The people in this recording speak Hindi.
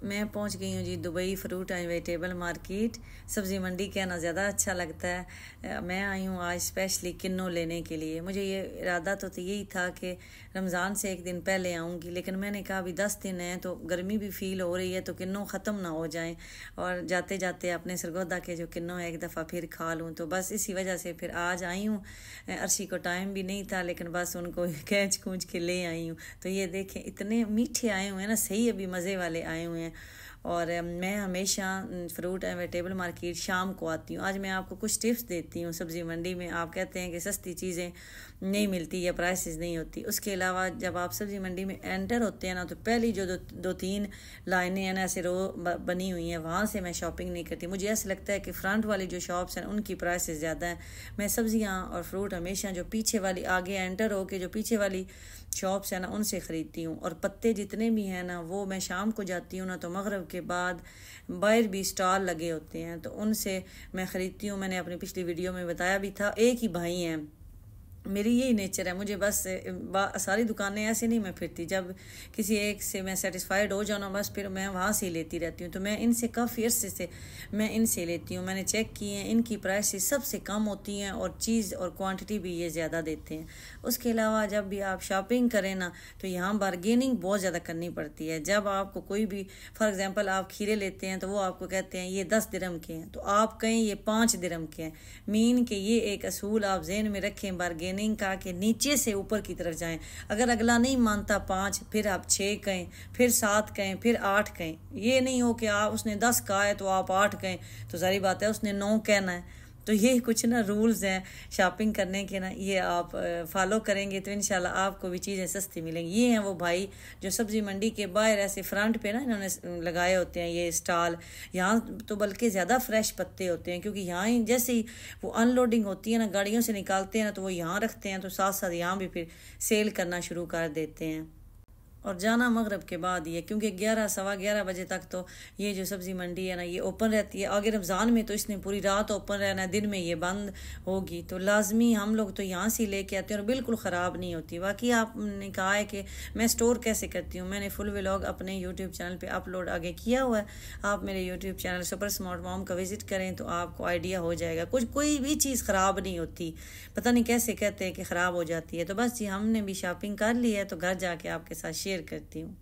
मैं पहुंच गई हूँ जी Dubai fruit and vegetable market. सब्ज़ी मंडी कहना ज़्यादा अच्छा लगता है। मैं आई हूँ आज स्पेशली किन्नू लेने के लिए। मुझे ये इरादा तो यही था कि रमज़ान से एक दिन पहले आऊँगी, लेकिन मैंने कहा अभी 10 दिन हैं तो गर्मी भी फील हो रही है तो किन्नू ख़त्म ना हो जाएं और जाते जाते अपने सरगोदा के जो किन्नू है एक दफ़ा फिर खा लूँ। तो बस इसी वजह से फिर आज आई हूँ। अर्शी को टाइम भी नहीं था, लेकिन बस उनको खींच खूंच के ले आई हूँ। तो ये देखें इतने मीठे आए हुए हैं ना, सही अभी मज़े वाले आए हुए हैं। और मैं हमेशा फ्रूट एंड वेजिटेबल मार्केट शाम को आती हूँ। आज मैं आपको कुछ टिप्स देती हूँ। सब्ज़ी मंडी में आप कहते हैं कि सस्ती चीज़ें नहीं मिलती या प्राइसेस नहीं होती। उसके अलावा जब आप सब्ज़ी मंडी में एंटर होते हैं ना, तो पहली जो दो तीन लाइनें हैं ना ऐसे रो बनी हुई हैं, वहाँ से मैं शॉपिंग नहीं करती। मुझे ऐसा लगता है कि फ्रंट वाली जो शॉप्स हैं उनकी प्राइसेस ज़्यादा हैं। मैं सब्ज़ियाँ और फ्रूट हमेशा जो पीछे वाली आगे एंटर हो के जो पीछे वाली शॉप्स है ना उनसे ख़रीदती हूँ। और पत्ते जितने भी हैं ना वो मैं शाम को जाती हूँ ना तो मगरिब के बाद बाहर भी स्टॉल लगे होते हैं तो उनसे मैं ख़रीदती हूँ। मैंने अपनी पिछली वीडियो में बताया भी था। एक ही भाई हैं, मेरी यही नेचर है। मुझे बस सारी दुकानें ऐसे नहीं मैं फिरती। जब किसी एक से मैं सेटिस्फाइड हो जाऊँ बस फिर मैं वहाँ से लेती रहती हूँ। तो मैं इनसे काफ़ी अर्से से मैं इनसे लेती हूँ। मैंने चेक किए हैं, इनकी प्राइसेस सबसे कम होती हैं और चीज़ और क्वांटिटी भी ये ज़्यादा देते हैं। उसके अलावा जब भी आप शॉपिंग करें ना तो यहाँ बारगेनिंग बहुत ज़्यादा करनी पड़ती है। जब आपको कोई भी फॉर एग्ज़ाम्पल आप खीरे लेते हैं तो वो आपको कहते हैं ये 10 दिरहम के हैं, तो आप कहें ये 5 दिरहम के हैं। मीन के ये एक असूल आप जहन में रखें बारगेनिंग का, कि नीचे से ऊपर की तरफ जाएं। अगर अगला नहीं मानता 5, फिर आप 6 कहें, फिर 7 कहें, फिर 8 कहें। ये नहीं हो कि आप उसने 10 कहा है तो आप 8 कहें, तो सारी बात है उसने 9 कहना है। तो ये कुछ ना रूल्स हैं शॉपिंग करने के ना, ये आप फॉलो करेंगे तो इंशाल्लाह आपको भी चीज़ें सस्ती मिलेंगी। ये हैं वो भाई जो सब्ज़ी मंडी के बाहर ऐसे फ्रंट पे ना इन्होंने लगाए होते हैं ये स्टॉल। यहाँ तो बल्कि ज़्यादा फ्रेश पत्ते होते हैं, क्योंकि यहाँ ही जैसे ही वो अनलोडिंग होती है ना, गाड़ियों से निकालते हैं ना, तो वो यहाँ रखते हैं, तो साथ साथ यहाँ भी फिर सेल करना शुरू कर देते हैं। और जाना मगरब के बाद ही है, क्योंकि 11 सवा 11 बजे तक तो ये जो सब्ज़ी मंडी है ना ये ओपन रहती है। आगे रमज़ान में तो इसने पूरी रात ओपन रहना है, दिन में ये बंद होगी। तो लाजमी हम लोग तो यहाँ से लेके आते हैं और बिल्कुल ख़राब नहीं होती। बाकी आपने कहा है कि मैं स्टोर कैसे करती हूँ, मैंने फुल व्लॉग अपने यूट्यूब चैनल पर अपलोड आगे किया हुआ है। आप मेरे YouTube channel super smart mom का विज़िट करें तो आपको आइडिया हो जाएगा। कोई भी चीज़ ख़राब नहीं होती, पता नहीं कैसे कहते हैं कि ख़राब हो जाती है। तो बस जी हमने भी शॉपिंग कर ली है तो घर जाके आपके साथ शेयर करती हूँ।